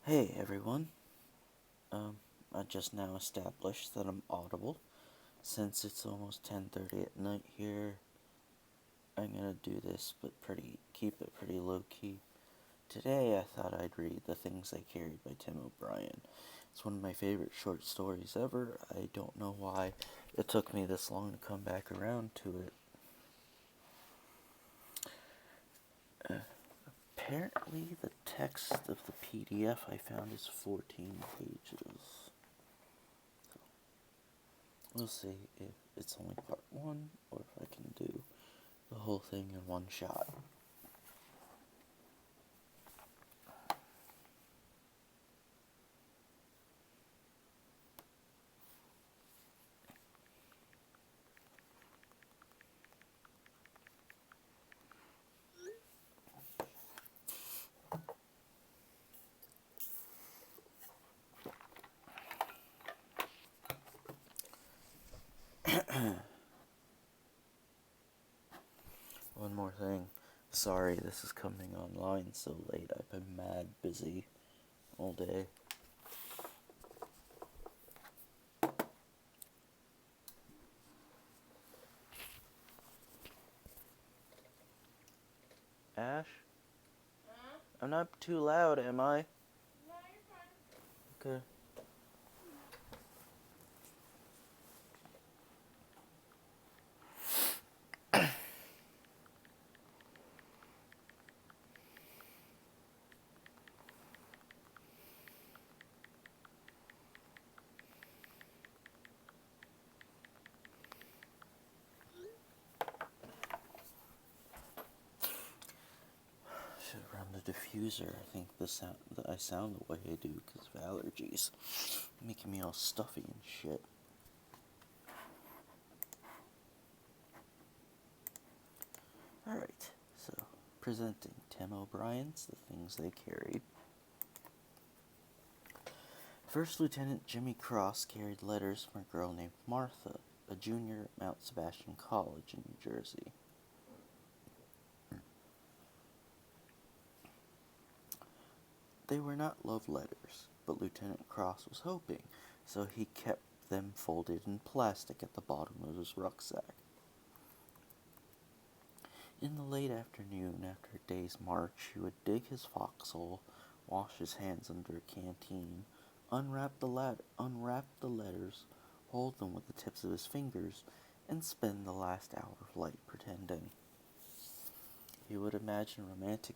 Hey everyone. I just now established that I'm audible. Since it's almost 10:30 at night here, I'm gonna do this, but keep it pretty low key. Today, I thought I'd read The Things They Carried by Tim O'Brien. It's one of my favorite short stories ever. I don't know why it took me this long to come back around to it. Apparently, the text of the PDF I found is 14 pages. We'll see if it's only part one or if I can do the whole thing in one shot. One more thing. Sorry this is coming online so late. I've been mad busy all day. Ash? I'm not too loud, am I? No, you're fine. Okay. Should run the diffuser. I think that I sound the way I do because of allergies. Making me all stuffy and shit. Alright, so presenting Tim O'Brien's The Things They Carried. First Lieutenant Jimmy Cross carried letters from a girl named Martha, a junior at Mount Sebastian College in New Jersey. They were not love letters, but Lieutenant Cross was hoping, so he kept them folded in plastic at the bottom of his rucksack. In the late afternoon, after a day's march, he would dig his foxhole, wash his hands under a canteen, unwrap the letters, hold them with the tips of his fingers, and spend the last hour of light pretending. He would imagine romantic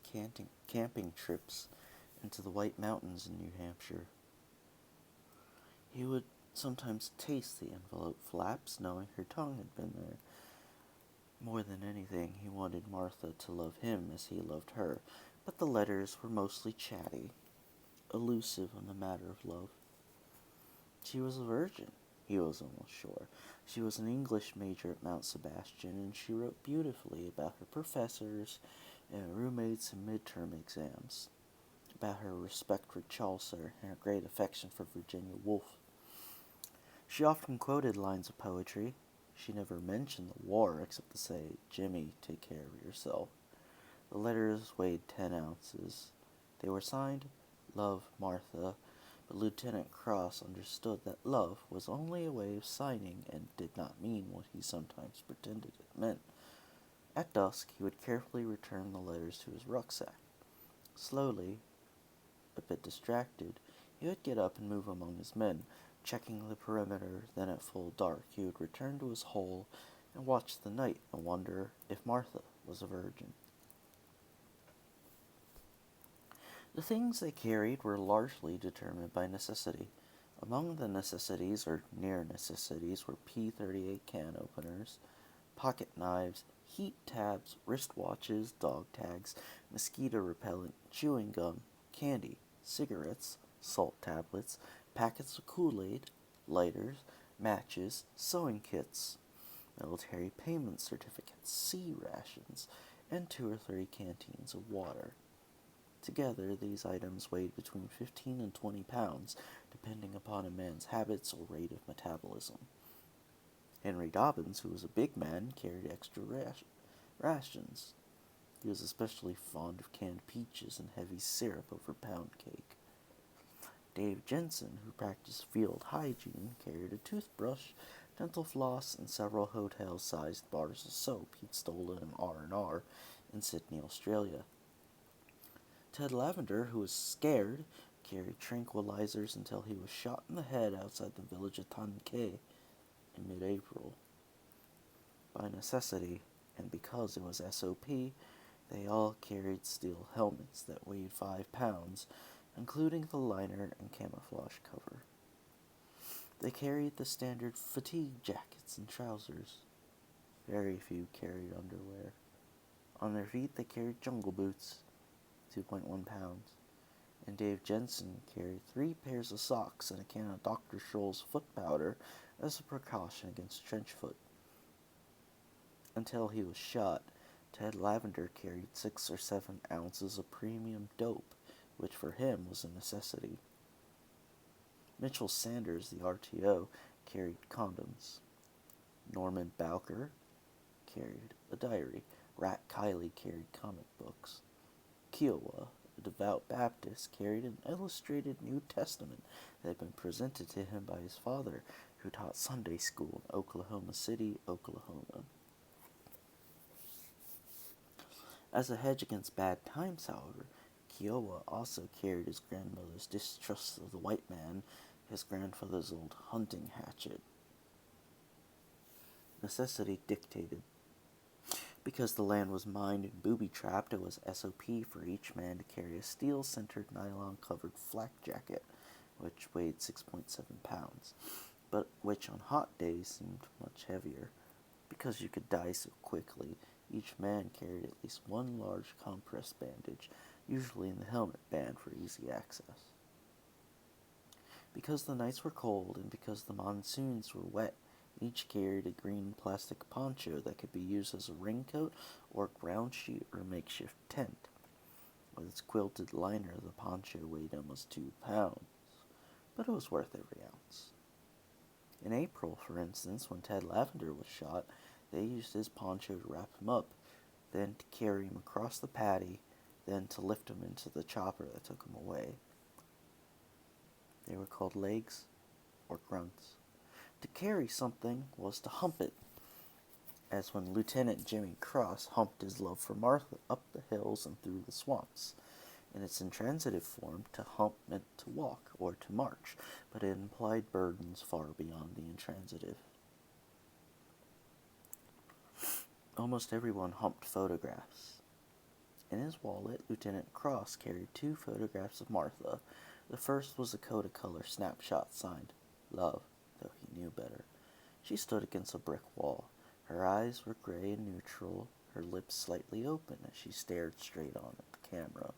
camping trips into the White Mountains in New Hampshire. He would sometimes taste the envelope flaps, knowing her tongue had been there. More than anything, he wanted Martha to love him as he loved her, but the letters were mostly chatty, elusive on the matter of love. She was a virgin, he was almost sure. She was an English major at Mount Sebastian, and she wrote beautifully about her professors and roommates and midterm exams, about her respect for Chaucer and her great affection for Virginia Woolf. She often quoted lines of poetry. She never mentioned the war except to say, "Jimmy, take care of yourself." The letters weighed 10 ounces. They were signed, "Love, Martha," but Lieutenant Cross understood that love was only a way of signing and did not mean what he sometimes pretended it meant. At dusk, he would carefully return the letters to his rucksack. Slowly, a bit distracted, he would get up and move among his men, checking the perimeter. Then at full dark he would return to his hole and watch the night and wonder if Martha was a virgin. The things they carried were largely determined by necessity. Among the necessities, or near necessities, were P38 can openers, pocket knives, heat tabs, wristwatches, dog tags, mosquito repellent, chewing gum, candy, cigarettes, salt tablets, packets of Kool-Aid, lighters, matches, sewing kits, military payment certificates, sea rations, and 2 or 3 canteens of water. Together, these items weighed between 15 and 20 pounds, depending upon a man's habits or rate of metabolism. Henry Dobbins, who was a big man, carried extra rations. He was especially fond of canned peaches and heavy syrup over pound cake. Dave Jensen, who practiced field hygiene, carried a toothbrush, dental floss, and several hotel-sized bars of soap he'd stolen in R&R in Sydney, Australia. Ted Lavender, who was scared, carried tranquilizers until he was shot in the head outside the village of Tankei in mid-April. By necessity, and because it was SOP, they all carried steel helmets that weighed 5 pounds, including the liner and camouflage cover. They carried the standard fatigue jackets and trousers. Very few carried underwear. On their feet they carried jungle boots, 2.1 pounds, and Dave Jensen carried 3 pairs of socks and a can of Dr. Scholl's foot powder as a precaution against trench foot. Until he was shot, Ted Lavender carried 6 or 7 ounces of premium dope, which for him was a necessity. Mitchell Sanders, the RTO, carried condoms. Norman Bowker carried a diary. Rat Kiley carried comic books. Kiowa, a devout Baptist, carried an illustrated New Testament that had been presented to him by his father, who taught Sunday school in Oklahoma City, Oklahoma. As a hedge against bad times, however, Kiowa also carried his grandmother's distrust of the white man, his grandfather's old hunting hatchet. Necessity dictated. Because the land was mined and booby-trapped, it was SOP for each man to carry a steel-centered nylon-covered flak jacket, which weighed 6.7 pounds, but which on hot days seemed much heavier. Because you could die so quickly, each man carried at least one large compress bandage, usually in the helmet band for easy access. Because the nights were cold and because the monsoons were wet, each carried a green plastic poncho that could be used as a raincoat or ground sheet or makeshift tent. With its quilted liner, the poncho weighed almost 2 pounds, but it was worth every ounce. In April, for instance, when Ted Lavender was shot, they used his poncho to wrap him up, then to carry him across the paddy, then to lift him into the chopper that took him away. They were called legs or grunts. To carry something was to hump it, as when Lieutenant Jimmy Cross humped his love for Martha up the hills and through the swamps. In its intransitive form, to hump meant to walk or to march, but it implied burdens far beyond the intransitive. Almost everyone humped photographs. In his wallet, Lieutenant Cross carried 2 photographs of Martha. The first was a Kodacolor snapshot signed Love, though he knew better. She stood against a brick wall. Her eyes were gray and neutral, her lips slightly open as she stared straight on at the camera.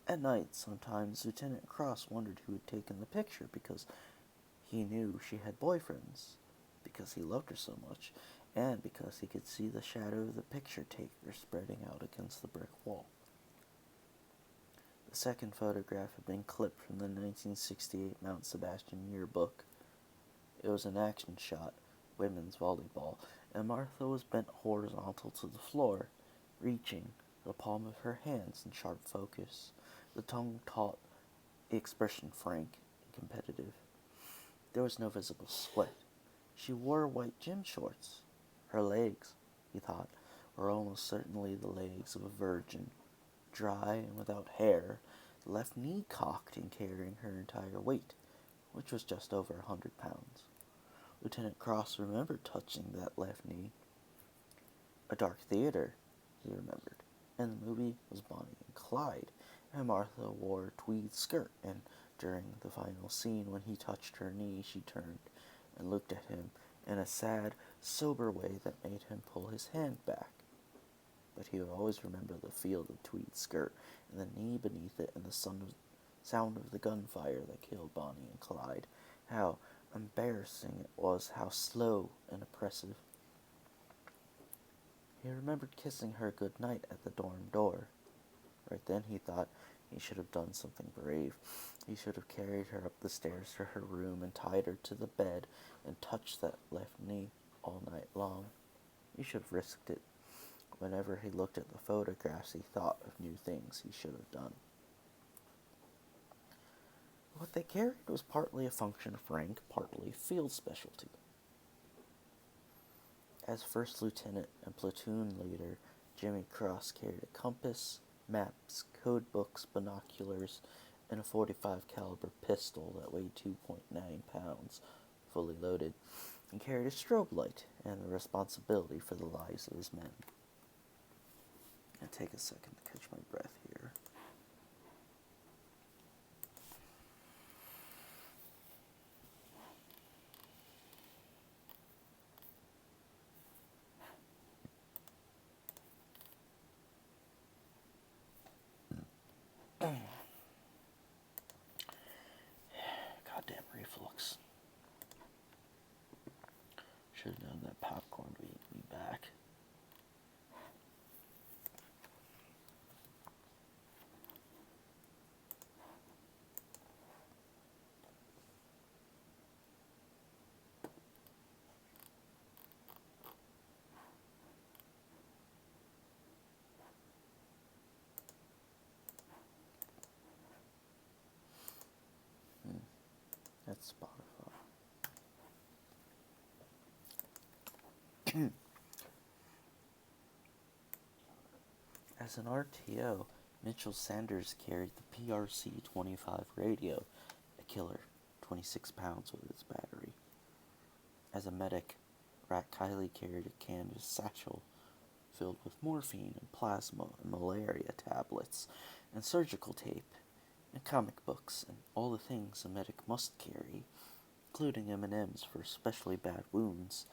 At night, sometimes Lieutenant Cross wondered who had taken the picture because he knew she had boyfriends, because he loved her so much, and because he could see the shadow of the picture taker spreading out against the brick wall. The second photograph had been clipped from the 1968 Mount Sebastian yearbook. It was an action shot, women's volleyball, and Martha was bent horizontal to the floor, reaching, the palm of her hands in sharp focus, the tongue taut, the expression frank and competitive. There was no visible sweat. She wore white gym shorts. Her legs, he thought, were almost certainly the legs of a virgin, dry and without hair, the left knee cocked and carrying her entire weight, which was just over 100 pounds. Lieutenant Cross remembered touching that left knee. A dark theater, he remembered, and the movie was Bonnie and Clyde, and Martha wore a tweed skirt, and during the final scene when he touched her knee, she turned and looked at him in a sad, sober way that made him pull his hand back. But he would always remember the feel of the tweed skirt, and the knee beneath it, and the sound of the gunfire that killed Bonnie and Clyde. How embarrassing it was, how slow and oppressive. He remembered kissing her good night at the dorm door. Right then he thought he should have done something brave. He should have carried her up the stairs to her room and tied her to the bed and touched that left knee all night long. He should have risked it. Whenever he looked at the photographs, he thought of new things he should have done. what they carried was partly a function of rank, partly field specialty. As first lieutenant and platoon leader, Jimmy Cross carried a compass, maps, code books, binoculars, and a .45 caliber pistol that weighed 2.9 pounds, fully loaded, and carried a strobe light and the responsibility for the lives of his men. And take a second to catch my breath here. Goddamn reflux. Should have known that popcorn would eat me back. That's Spotify. As an RTO, Mitchell Sanders carried the PRC-25 radio, a killer, 26 pounds with its battery. As a medic, Rat Kiley carried a canvas satchel filled with morphine and plasma and malaria tablets and surgical tape and comic books and all the things a medic must carry, including M&Ms for especially bad wounds,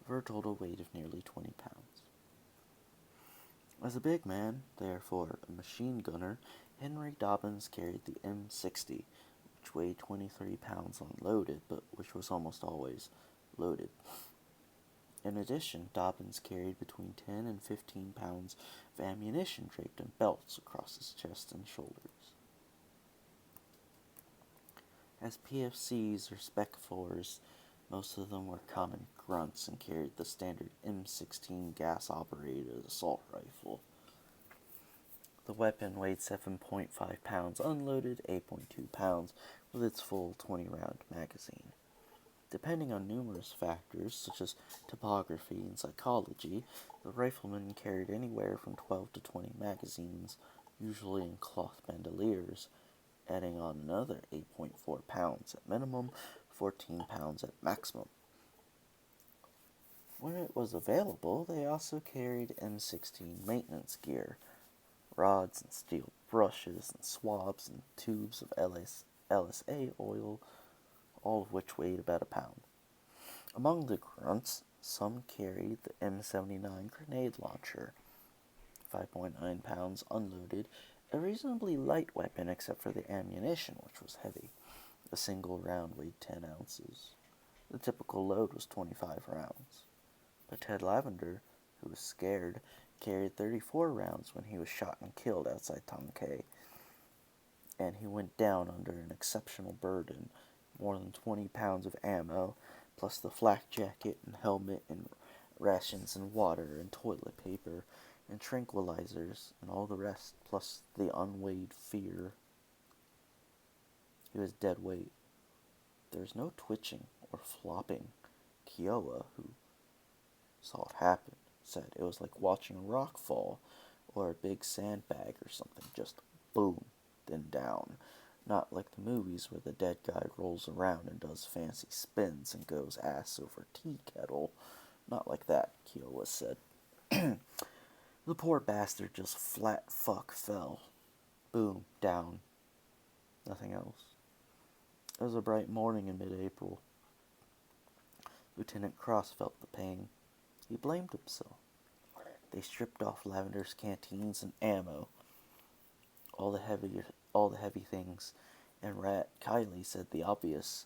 for a total weight of nearly 20 pounds. As a big man, therefore a machine gunner, Henry Dobbins carried the M60, which weighed 23 pounds unloaded, but which was almost always loaded. In addition, Dobbins carried between 10 and 15 pounds of ammunition draped in belts across his chest and shoulders. As PFCs or Spec 4s, most of them were common grunts and carried the standard M16 gas-operated assault rifle. The weapon weighed 7.5 pounds unloaded, 8.2 pounds with its full 20-round magazine. Depending on numerous factors, such as topography and psychology, the rifleman carried anywhere from 12 to 20 magazines, usually in cloth bandoliers, adding on another 8.4 pounds at minimum, 14 pounds at maximum. When it was available, they also carried M16 maintenance gear, rods and steel brushes and swabs and tubes of LSA oil, all of which weighed about a pound. Among the grunts, some carried the M79 grenade launcher, 5.9 pounds unloaded, a reasonably light weapon except for the ammunition, which was heavy. A single round weighed 10 ounces. The typical load was 25 rounds. But Ted Lavender, who was scared, carried 34 rounds when he was shot and killed outside Tonquet, and he went down under an exceptional burden, more than 20 pounds of ammo, plus the flak jacket and helmet and rations and water and toilet paper and tranquilizers and all the rest, plus the unweighed fear. He was dead weight. There was no twitching or flopping. Kiowa, who saw it happen, said it was like watching a rock fall or a big sandbag or something, just boom, then down. Not like the movies where the dead guy rolls around and does fancy spins and goes ass over tea kettle. Not like that, Kiowa said. The poor bastard just flat fuck fell. Boom, down. Nothing else. It was a bright morning in mid-April. Lieutenant Cross felt the pain. He blamed himself. They stripped off Lavender's canteens and ammo, all the heavy things, and Rat Kiley said the obvious.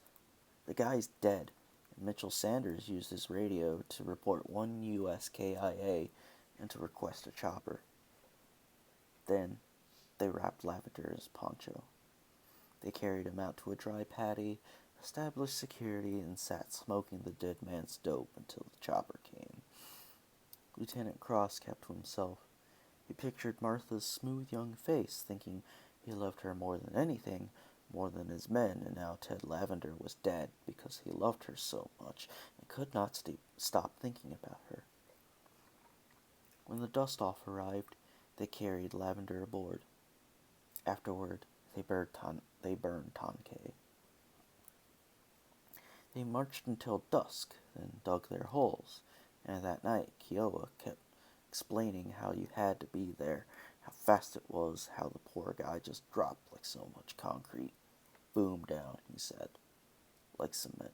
The guy's dead, and Mitchell Sanders used his radio to report one USKIA and to request a chopper. Then, they wrapped Lavender in his poncho. They carried him out to a dry paddy, established security, and sat smoking the dead man's dope until the chopper came. Lieutenant Cross kept to himself. He pictured Martha's smooth young face, thinking he loved her more than anything, more than his men, and now Ted Lavender was dead because he loved her so much and could not stop thinking about her. When the dust-off arrived, they carried Lavender aboard. Afterward, they burned Tonke. They marched until dusk, then dug their holes, and that night Kiowa kept explaining how you had to be there, how fast it was, how the poor guy just dropped like so much concrete. Boom down, he said, like cement.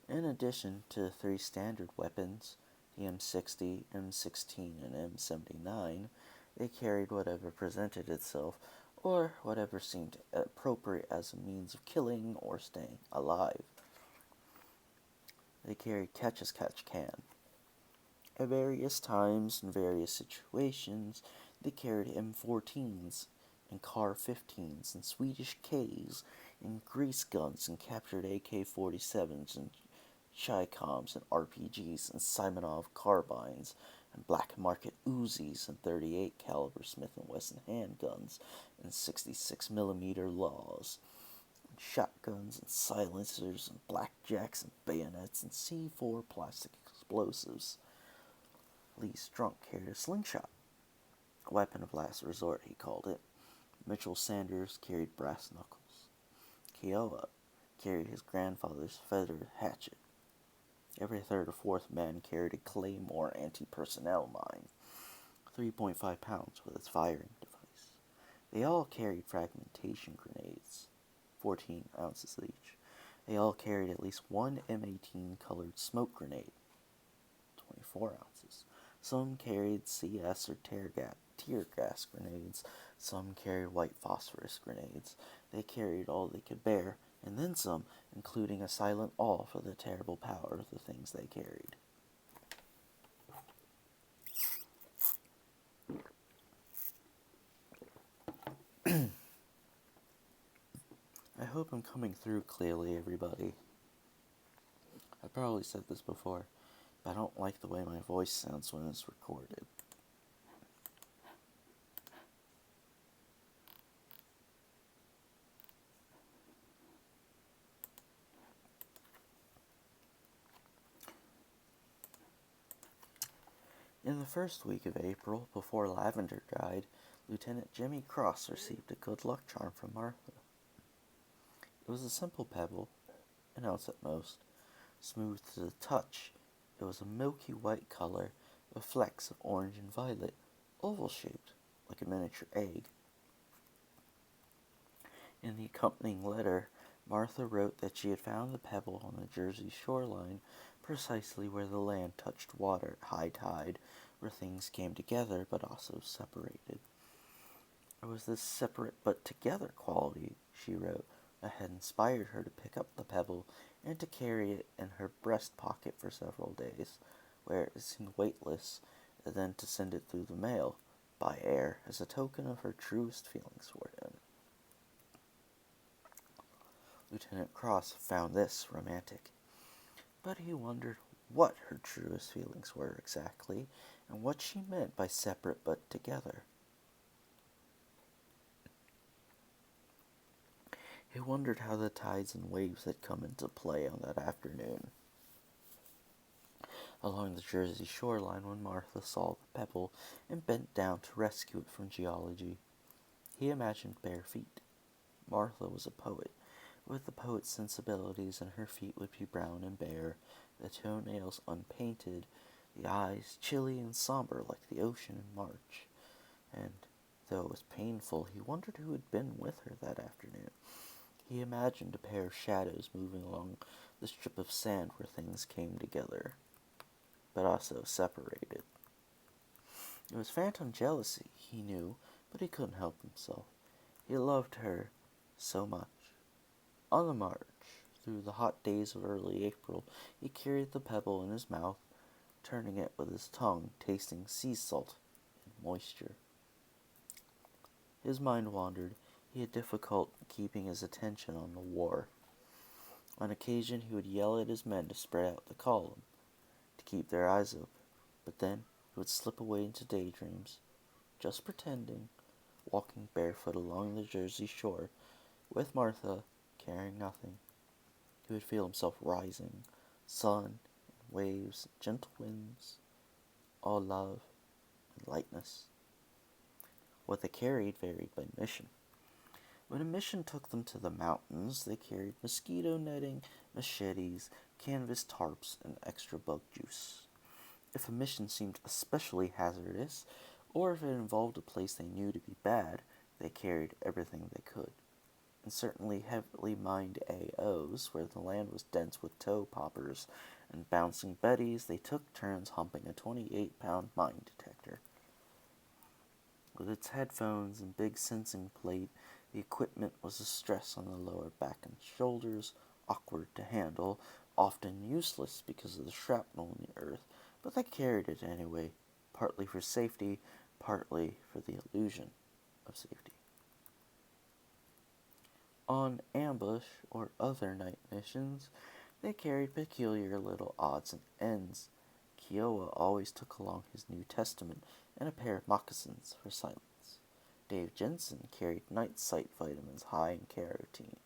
In addition to the 3 standard weapons, the M60, M16, and M79, they carried whatever presented itself, or whatever seemed appropriate as a means of killing or staying alive. They carried catch-as-catch-can. At various times and various situations, they carried M14s and Car 15s and Swedish Ks and grease guns and captured AK-47s and Chi-Coms and RPGs and Simonov carbines and black market Uzis and 38 caliber Smith & Wesson handguns and 66mm laws and shotguns and silencers and blackjacks and bayonets and C4 plastic explosives. Lee's drunk carried a slingshot, a weapon of last resort, he called it. Mitchell Sanders carried brass knuckles. Kiowa carried his grandfather's feathered hatchet. Every third or fourth man carried a Claymore anti-personnel mine, 3.5 pounds with its firing device. They all carried fragmentation grenades, 14 ounces each. They all carried at least one M18 colored smoke grenade, 24 ounces. Some carried CS or tear gas grenades. Some carried white phosphorus grenades. They carried all they could bear, and then some, including a silent awe for the terrible power of the things they carried. I hope I'm coming through clearly, everybody. I probably said this before, but I don't like the way my voice sounds when it's recorded. In the first week of April, before Lavender died, Lieutenant Jimmy Cross received a good luck charm from Martha. It was a simple pebble, an ounce at most, smooth to the touch. It was a milky white color, with flecks of orange and violet, oval-shaped, like a miniature egg. In the accompanying letter, Martha wrote that she had found the pebble on the Jersey shoreline, precisely where the land touched water at high tide, where things came together but also separated. It was this separate but together quality, she wrote, that had inspired her to pick up the pebble and to carry it in her breast pocket for several days, where it seemed weightless, and then to send it through the mail, by air, as a token of her truest feelings for him. Lieutenant Cross found this romantic, but he wondered what her truest feelings were exactly, and what she meant by separate but together. He wondered how the tides and waves had come into play on that afternoon along the Jersey shoreline when Martha saw the pebble and bent down to rescue it from geology. He imagined bare feet. Martha was a poet, with the poet's sensibilities, and her feet would be brown and bare, the toenails unpainted, the eyes chilly and somber like the ocean in March. And, though it was painful, he wondered who had been with her that afternoon. He imagined a pair of shadows moving along the strip of sand where things came together, but also separated. It was phantom jealousy, he knew, but he couldn't help himself. He loved her so much. On the march, through the hot days of early April, he carried the pebble in his mouth, turning it with his tongue, tasting sea salt and moisture. His mind wandered. He had difficulty keeping his attention on the war. On occasion he would yell at his men to spread out the column, to keep their eyes open, but then he would slip away into daydreams, just pretending, walking barefoot along the Jersey shore, with Martha, carrying nothing. He would feel himself rising, sun, and waves, and gentle winds, all love and lightness. What they carried varied by mission. When a mission took them to the mountains, they carried mosquito netting, machetes, canvas tarps, and extra bug juice. If a mission seemed especially hazardous, or if it involved a place they knew to be bad, they carried everything they could. In certainly heavily mined AOs, where the land was dense with toe poppers and bouncing betties, they took turns humping a 28-pound mine detector. With its headphones and big sensing plate, the equipment was a stress on the lower back and shoulders, awkward to handle, often useless because of the shrapnel in the earth, but they carried it anyway, partly for safety, partly for the illusion of safety. On ambush or other night missions, they carried peculiar little odds and ends. Kiowa always took along his New Testament and a pair of moccasins for silence. Dave Jensen carried night sight vitamins high in carotene.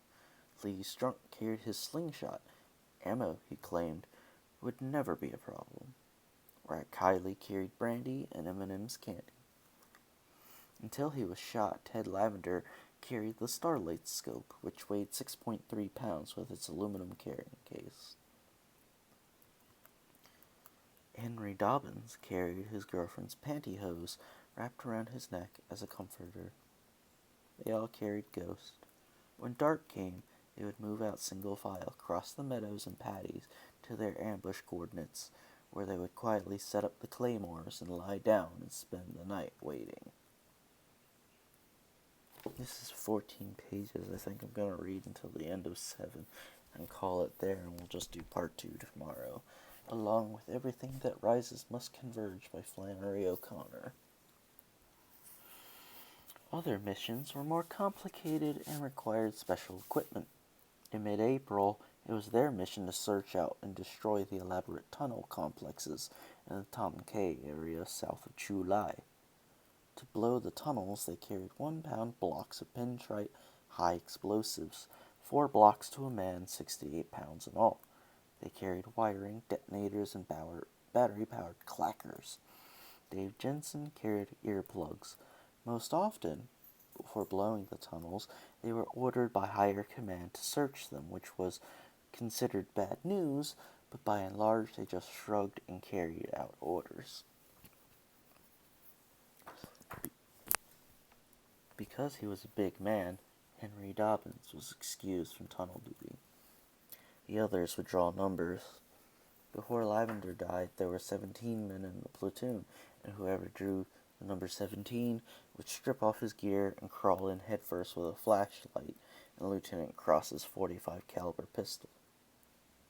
Lee Strunk carried his slingshot. Ammo, he claimed, would never be a problem. Rat Kiley carried brandy and M&M's candy. Until he was shot, Ted Lavender carried the Starlight scope, which weighed 6.3 pounds with its aluminum carrying case. Henry Dobbins carried his girlfriend's pantyhose wrapped around his neck as a comforter. They all carried Ghost. When dark came, they would move out single file across the meadows and paddies to their ambush coordinates, where they would quietly set up the claymores and lie down and spend the night waiting. This is 14 pages. I think I'm going to read until the end of 7 and call it there, and we'll just do part 2 tomorrow, along with Everything That Rises Must Converge by Flannery O'Connor. Other missions were more complicated and required special equipment. In mid-April, it was their mission to search out and destroy the elaborate tunnel complexes in the Tom Cay area south of Chu Lai. To blow the tunnels, they carried 1-pound blocks of pintrite high explosives, 4 blocks to a man, 68 pounds in all. They carried wiring, detonators, and battery-powered clackers. Dave Jensen carried earplugs. Most often, before blowing the tunnels, they were ordered by higher command to search them, which was considered bad news, but by and large they just shrugged and carried out orders. Because he was a big man, Henry Dobbins was excused from tunnel duty. The others would draw numbers. Before Lavender died, there were 17 men in the platoon, and whoever drew the number 17 would strip off his gear and crawl in headfirst with a flashlight and Lieutenant Cross's 45 caliber pistol.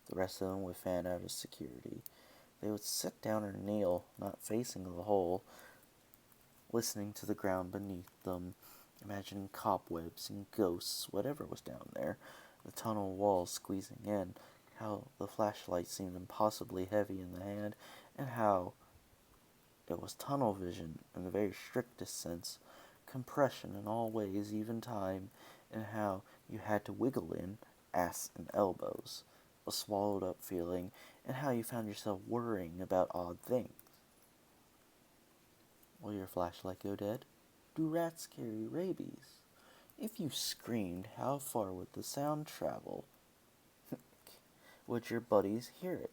The rest of them would fan out as security. They would sit down or kneel, not facing the hole, listening to the ground beneath them, imagining cobwebs and ghosts, whatever was down there, the tunnel walls squeezing in, how the flashlight seemed impossibly heavy in the hand, and how it was tunnel vision in the very strictest sense, compression in all ways, even time, and how you had to wiggle in, ass and elbows, a swallowed up feeling, and how you found yourself worrying about odd things. Will your flashlight go dead? Do rats carry rabies? If you screamed, how far would the sound travel? Would your buddies hear it?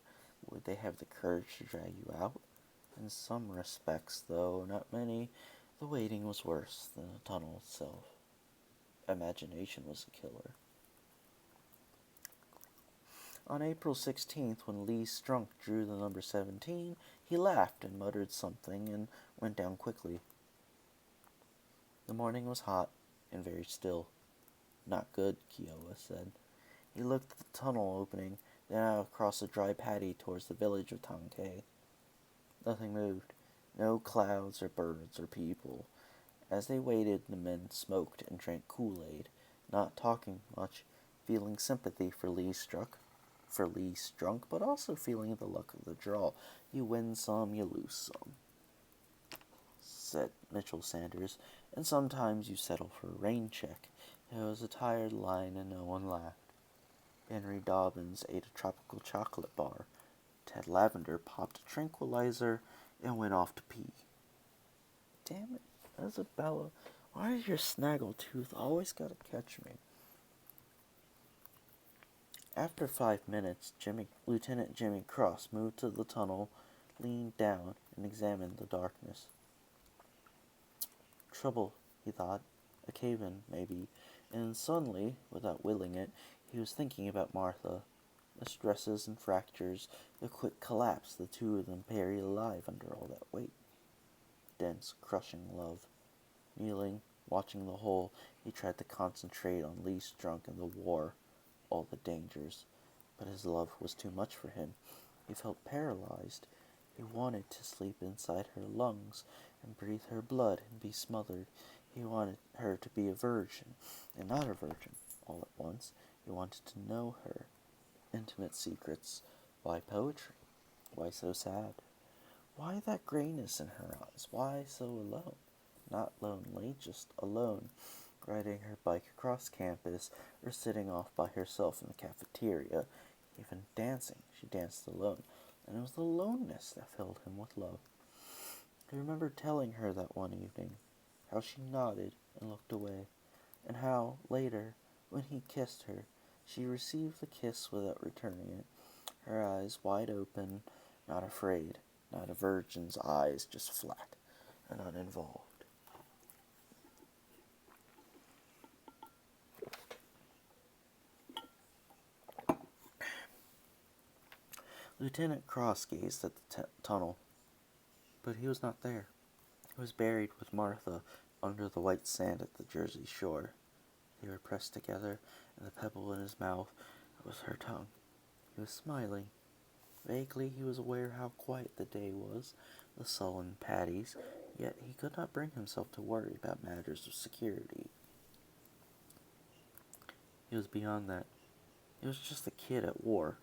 Would they have the courage to drag you out? In some respects, though not many, the waiting was worse than the tunnel itself. Imagination was a killer. On April 16th, when Lee Strunk drew the number 17, he laughed and muttered something and went down quickly. The morning was hot and very still. Not good, Kiowa said. He looked at the tunnel opening, then out across the dry paddy towards the village of Tom Cay. Nothing moved. No clouds or birds or people. As they waited, the men smoked and drank Kool-Aid, not talking much, feeling sympathy for Lee Strunk, but also feeling the luck of the draw. You win some, you lose some, said Mitchell Sanders, and sometimes you settle for a rain check. It was a tired line and no one laughed. Henry Dobbins ate a tropical chocolate bar. Ted Lavender popped a tranquilizer and went off to pee. Damn it, Isabella, why does your snaggletooth always gotta catch me? After 5 minutes, Lieutenant Jimmy Cross moved to the tunnel, leaned down, and examined the darkness. Trouble, he thought. A cave-in, maybe. And suddenly, without willing it, he was thinking about Martha. The stresses and fractures, the quick collapse, the two of them buried alive under all that weight. Dense, crushing love. Kneeling, watching the hole, he tried to concentrate on Lee Strunk and the war, all the dangers. But his love was too much for him. He felt paralyzed. He wanted to sleep inside her lungs and breathe her blood and be smothered. He wanted her to be a virgin, and not a virgin, all at once. He wanted to know her. Intimate secrets. Why poetry? Why so sad? Why that grayness in her eyes? Why so alone? Not lonely, just alone, riding her bike across campus or sitting off by herself in the cafeteria, even dancing. She danced alone, and it was the aloneness that filled him with love. He remembered telling her that one evening, how she nodded and looked away, and how, later, when he kissed her, she received the kiss without returning it, her eyes wide open, not afraid, not a virgin's eyes, just flat and uninvolved. Lieutenant Cross gazed at the tunnel, but he was not there. He was buried with Martha under the white sand at the Jersey shore. They were pressed together, and the pebble in his mouth was her tongue. He was smiling. Vaguely he was aware how quiet the day was, the sullen Patties, yet he could not bring himself to worry about matters of security. He was beyond that. He was just a kid at war.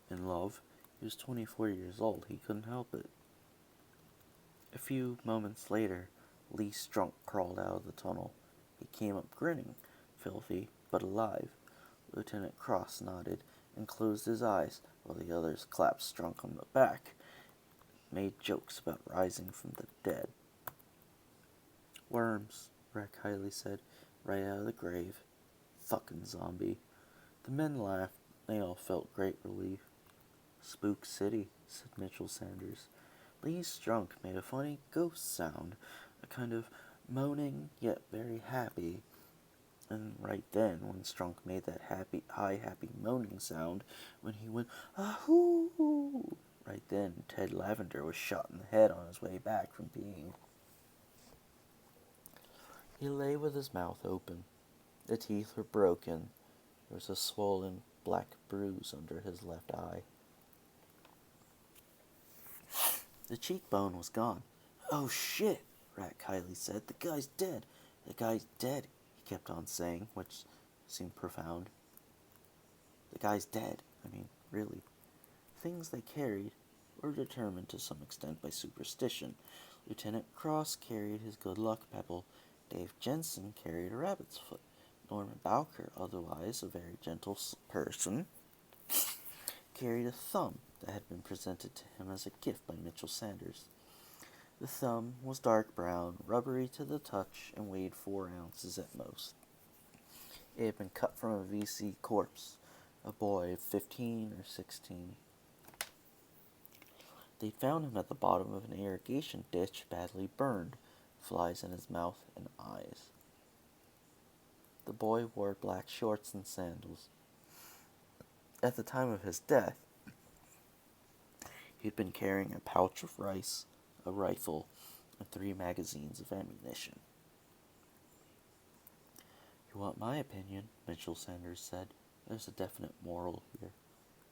In love. He was 24 years old. He couldn't help it. A few moments later, Lee Strunk crawled out of the tunnel. He came up grinning, filthy but alive. Lieutenant Cross nodded and closed his eyes while the others clapped Strunk on the back, made jokes about rising from the dead. Worms, Rex Hiley said, right out of the grave. Fucking zombie. The men laughed. They all felt great relief. Spook City, said Mitchell Sanders. Lee Strunk made a funny ghost sound, a kind of moaning yet very happy. And right then, when Strunk made that happy moaning sound, when he went, ahoo, right then, Ted Lavender was shot in the head on his way back from peeing. He lay with his mouth open. The teeth were broken. There was a swollen black bruise under his left eye. The cheekbone was gone. Oh shit, Rat Kiley said. The guy's dead. The guy's dead, he kept on saying, which seemed profound. The guy's dead. I mean, really. Things they carried were determined to some extent by superstition. Lieutenant Cross carried his good luck pebble. Dave Jensen carried a rabbit's foot. Norman Bowker, otherwise a very gentle person, carried a thumb that had been presented to him as a gift by Mitchell Sanders. The thumb was dark brown, rubbery to the touch, and weighed 4 ounces at most. It had been cut from a VC corpse, a boy of 15 or 16. They found him at the bottom of an irrigation ditch, badly burned, flies in his mouth and eyes. The boy wore black shorts and sandals. At the time of his death, he had been carrying a pouch of rice, a rifle, and 3 magazines of ammunition. You want my opinion, Mitchell Sanders said. There's a definite moral here.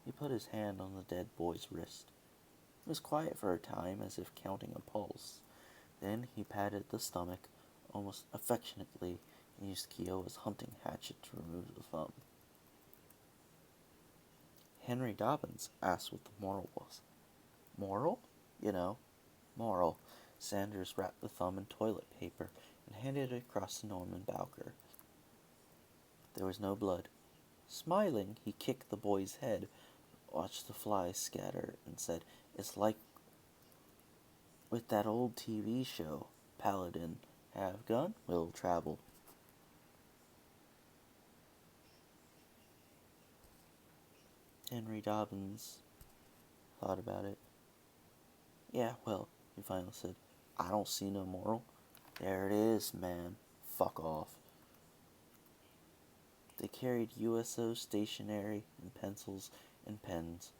He put his hand on the dead boy's wrist. He was quiet for a time, as if counting a pulse. Then he patted the stomach, almost affectionately, and used Kiowa's hunting hatchet to remove the thumb. Henry Dobbins asked what the moral was. Moral? You know, moral. Sanders wrapped the thumb in toilet paper and handed it across to Norman Bowker. There was no blood. Smiling, he kicked the boy's head, watched the flies scatter, and said, "It's like with that old TV show, Paladin. Have gun, will travel." Henry Dobbins thought about it. "Yeah, well," he finally said, "I don't see no moral. There it is, man. Fuck off." They carried USO stationery and pencils and pens.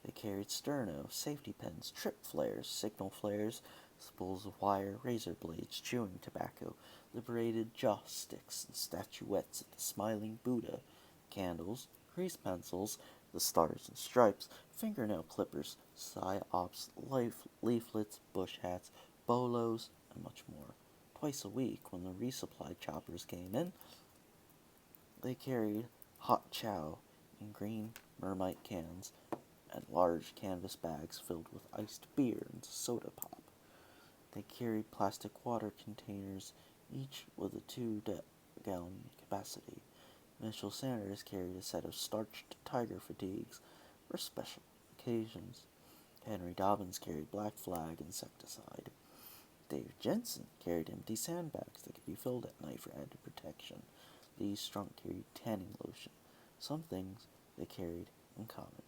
They carried sterno, safety pins, trip flares, signal flares, spools of wire, razor blades, chewing tobacco, liberated joss sticks, and statuettes of the smiling Buddha, candles, grease pencils, the stars and stripes, fingernail clippers, psyops, leaflets, bush hats, bolos, and much more. Twice a week, when the resupply choppers came in, they carried hot chow in green mermite cans and large canvas bags filled with iced beer and soda pop. They carried plastic water containers, each with a 2-gallon capacity. Mitchell Sanders carried a set of starched tiger fatigues for special occasions. Henry Dobbins carried Black Flag insecticide. Dave Jensen carried empty sandbags that could be filled at night for added protection. Lee Strunk carried tanning lotion. Some things they carried in common.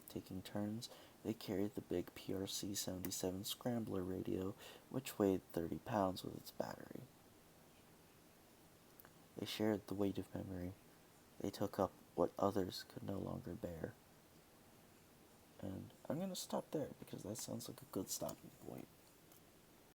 Taking turns, they carried the big PRC-77 scrambler radio, which weighed 30 pounds with its battery. They shared the weight of memory. They took up what others could no longer bear. And I'm going to stop there because that sounds like a good stopping point.